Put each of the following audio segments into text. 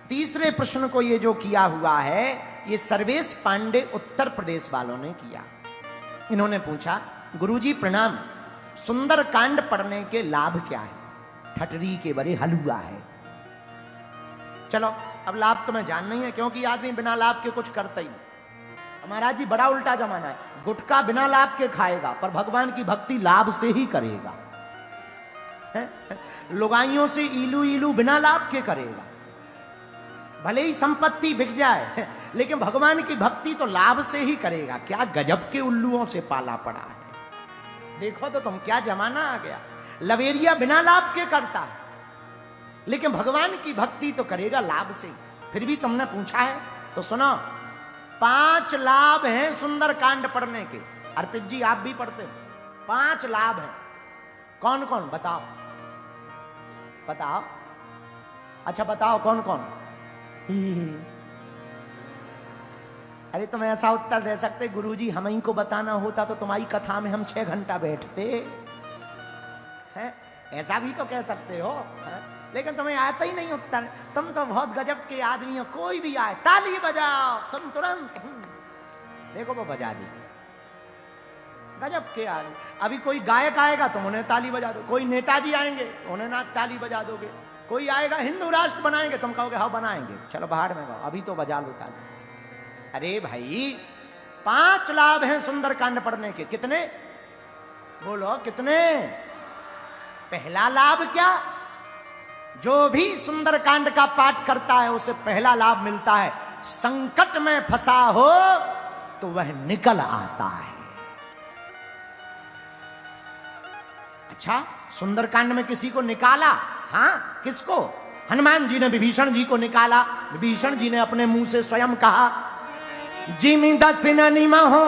तीसरे प्रश्न को ये जो किया हुआ है, ये सर्वेश पांडे उत्तर प्रदेश वालों ने किया। इन्होंने पूछा, गुरुजी प्रणाम, सुंदर कांड पढ़ने के लाभ क्या है? ठटरी के बड़े हलुआ है। चलो अब लाभ तो मैं जान नहीं है, क्योंकि आदमी बिना लाभ के कुछ करता ही नहीं। महाराज जी बड़ा उल्टा जमाना है, गुटखा बिना लाभ के खाएगा पर भगवान की भक्ति लाभ से ही करेगा। लुगाइयों से इलू इलू बिना लाभ के करेगा, भले ही संपत्ति बिक जाए लेकिन भगवान की भक्ति तो लाभ से ही करेगा। क्या गजब के उल्लुओं से पाला पड़ा है। देखो तो तुम, क्या जमाना आ गया। लवेरिया बिना लाभ के करता है लेकिन भगवान की भक्ति तो करेगा लाभ से। फिर भी तुमने पूछा है तो सुनो, 5 लाभ हैं सुंदर कांड पढ़ने के। अर्पित जी आप भी पढ़ते हो, 5 लाभ हैं। कौन कौन बताओ, बताओ। अच्छा बताओ कौन कौन। अरे तुम ऐसा उत्तर दे सकते, गुरुजी हम ही को बताना होता तो तुम्हारी कथा में हम 6 घंटा बैठते हैं, ऐसा भी तो कह सकते हो है? लेकिन तुम्हें आता ही नहीं उत्तर। तुम तो बहुत गजब के आदमी हो, कोई भी आए ताली बजाओ तुम तुरंत देखो वो बजा दी। गजब के आदमी। अभी कोई गायक आएगा तुम उन्हें ताली बजा दो, कोई नेताजी आएंगे उन्हें ना ताली बजा दोगे, कोई आएगा हिंदू राष्ट्र बनाएंगे तुम कहोगे हाँ बनाएंगे, चलो बाहर में गाओ, अभी तो बजा लो ताली। अरे भाई 5 लाभ हैं सुंदरकांड पढ़ने के। कितने बोलो, कितने? पहला लाभ क्या? जो भी सुंदरकांड का पाठ करता है उसे पहला लाभ मिलता है, संकट में फंसा हो तो वह निकल आता है। अच्छा, सुंदरकांड में किसी को निकाला? हाँ, किसको? हनुमान जी ने विभीषण जी को निकाला। विभीषण जी ने अपने मुंह से स्वयं कहा, जिमि दसिन निमहो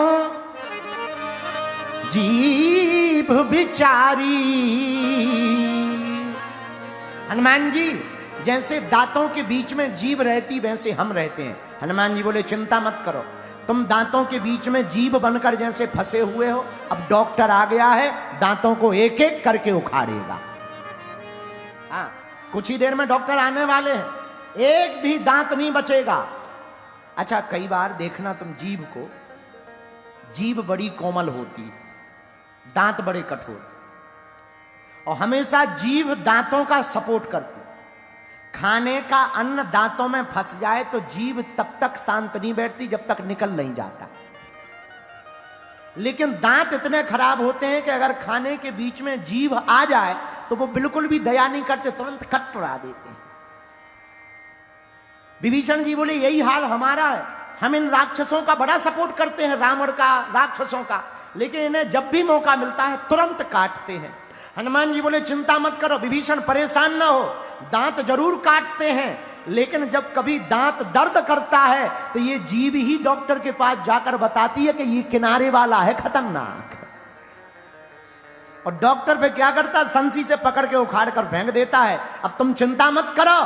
जीभ बिचारी। हनुमान जी जैसे दांतों के बीच में जीभ रहती वैसे हम रहते हैं। हनुमान जी बोले चिंता मत करो, तुम दांतों के बीच में जीभ बनकर जैसे फंसे हुए हो, अब डॉक्टर आ गया है, दांतों को एक एक करके उखाड़ेगा। हाँ, कुछ ही देर में डॉक्टर आने वाले हैं, एक भी दांत नहीं बचेगा। अच्छा, कई बार देखना तुम जीभ को, जीभ बड़ी कोमल होती, दांत बड़े कठोर, और हमेशा जीभ दांतों का सपोर्ट करती। खाने का अन्न दांतों में फंस जाए तो जीभ तब तक शांत नहीं बैठती जब तक निकल नहीं जाता। लेकिन दांत इतने खराब होते हैं कि अगर खाने के बीच में जीभ आ जाए तो वो बिल्कुल भी दया नहीं करते, तुरंत कट उड़ा देते हैं। विभीषण जी बोले यही हाल हमारा है, हम इन राक्षसों का बड़ा सपोर्ट करते हैं, रावण का, राक्षसों का, लेकिन इन्हें जब भी मौका मिलता है तुरंत काटते हैं। हनुमान जी बोले चिंता मत करो विभीषण, परेशान ना हो, दांत जरूर काटते हैं लेकिन जब कभी दांत दर्द करता है तो ये जीभ ही डॉक्टर के पास जाकर बताती है कि ये किनारे वाला है, खतरनाक। और डॉक्टर पे क्या करता है, संसी से पकड़ के उखाड़ कर फेंक देता है। अब तुम चिंता मत करो,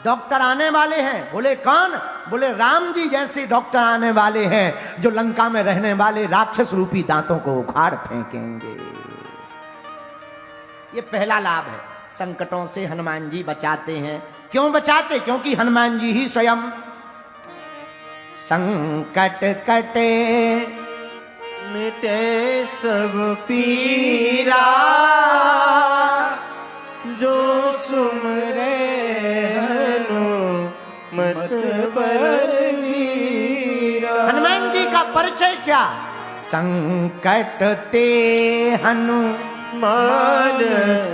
डॉक्टर आने वाले हैं। बोले कौन? बोले राम जी जैसे डॉक्टर आने वाले हैं जो लंका में रहने वाले राक्षस रूपी दांतों को उखाड़ फेंकेंगे। ये पहला लाभ है, संकटों से हनुमान जी बचाते हैं। क्यों बचाते? क्योंकि हनुमान जी ही स्वयं संकट कटे मिटे सब पीरा, जो सुमरे हनुमत बलवीरा। हनुमान जी का परिचय क्या? संकट ते मान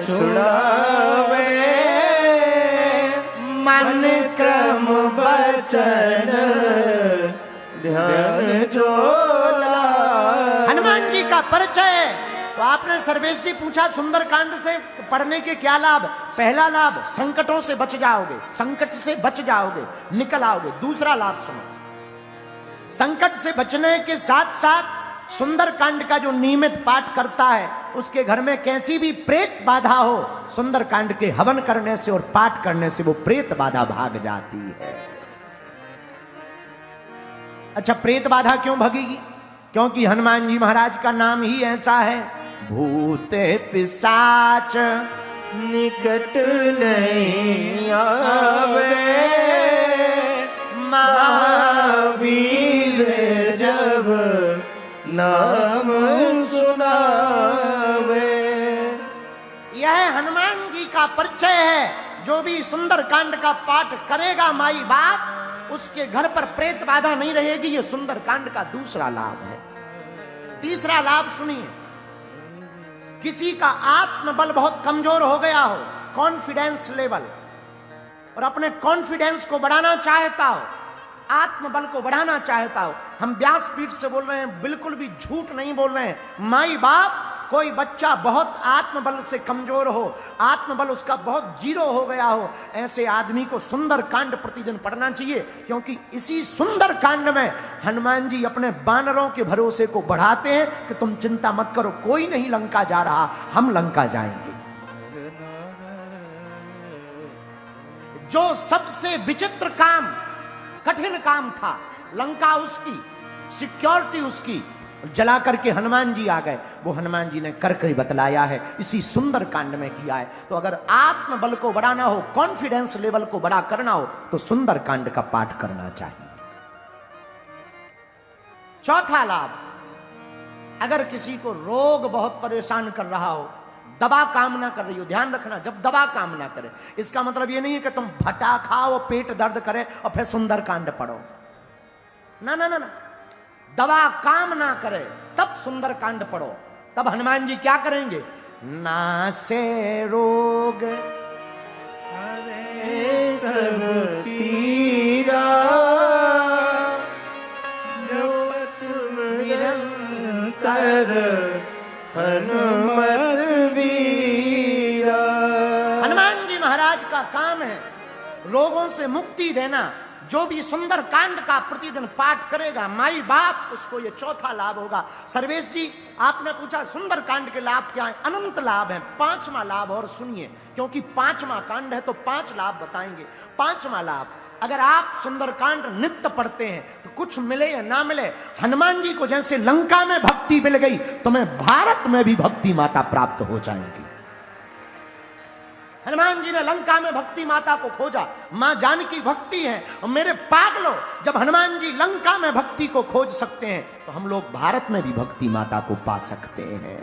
छुड़ावे, मन क्रम बचन ध्यान जो लावे। हनुमान जी का परिचय। तो आपने सर्वेश जी पूछा सुंदरकांड से पढ़ने के क्या लाभ? पहला लाभ, संकटों से बच जाओगे, संकट से बच जाओगे, निकल आओगे। दूसरा लाभ सुनो, संकट से बचने के साथ साथ सुंदरकांड का जो नियमित पाठ करता है उसके घर में कैसी भी प्रेत बाधा हो, सुंदरकांड के हवन करने से और पाठ करने से वो प्रेत बाधा भाग जाती है। अच्छा, प्रेत बाधा क्यों भगेगी? क्योंकि हनुमान जी महाराज का नाम ही ऐसा है, भूत पिशाच निकट नहीं आवे, भी सुंदर कांड का पाठ करेगा माई बाप, उसके घर पर प्रेत बाधा नहीं रहेगी। ये सुंदर कांड का दूसरा लाभ है। तीसरा लाभ सुनिए, किसी का आत्मबल बहुत कमजोर हो गया हो, कॉन्फिडेंस लेवल, और अपने कॉन्फिडेंस को बढ़ाना चाहता हो, आत्मबल को बढ़ाना चाहता हो, हम व्यासपीठ से बोल रहे हैं, बिल्कुल भी झूठ नहीं बोल रहे हैं। माई बाप, कोई बच्चा बहुत आत्मबल से कमजोर हो, आत्मबल उसका बहुत जीरो हो गया हो, ऐसे आदमी को सुंदर कांड प्रतिदिन पढ़ना चाहिए, क्योंकि इसी सुंदर कांड में हनुमान जी अपने बानरों के भरोसे को बढ़ाते हैं कि तुम चिंता मत करो, कोई नहीं लंका जा रहा, हम लंका जाएंगे। जो सबसे विचित्र काम, कठिन काम था, लंका उसकी, सिक्योरिटी उसकी, जला करके हनुमान जी आ गए, वो हनुमान जी ने कर बतलाया है, इसी सुंदर कांड में किया है। तो अगर आत्मबल को बढ़ाना हो, कॉन्फिडेंस लेवल को बड़ा करना हो, तो सुंदर कांड का पाठ करना चाहिए। चौथा लाभ, अगर किसी को रोग बहुत परेशान कर रहा हो, दवा काम ना कर रही हो, ध्यान रखना, जब दवा काम ना करे, इसका मतलब ये नहीं है कि तुम भटा खाओ, पेट दर्द करे और फिर सुंदर कांड पढ़ो। ना ना ना ना, दवा काम ना करे तब सुंदर कांड पढ़ो। तब हनुमान जी क्या करेंगे? नासे रोग हरे सब पीरा, जो निरंतर हनुमत वीरा। हनुमान जी महाराज का काम है रोगों से मुक्ति देना। जो भी सुंदर कांड का प्रतिदिन पाठ करेगा माई बाप, उसको ये चौथा लाभ होगा। सर्वेश जी, आपने पूछा सुंदर कांड के लाभ क्या है? अनंत लाभ है। पांचवा लाभ और सुनिए, क्योंकि पांचवा कांड है तो 5 लाभ बताएंगे। पांचवा लाभ, अगर आप सुंदर कांड नित्य पढ़ते हैं तो कुछ मिले या ना मिले, हनुमान जी को जैसे लंका में भक्ति मिल गई, तुम्हें भारत में भी भक्ति माता प्राप्त हो जाएगी। हनुमान जी ने लंका में भक्ति माता को खोजा, मां जानकी भक्ति है। और मेरे पागलों, जब हनुमान जी लंका में भक्ति को खोज सकते हैं तो हम लोग भारत में भी भक्ति माता को पा सकते हैं।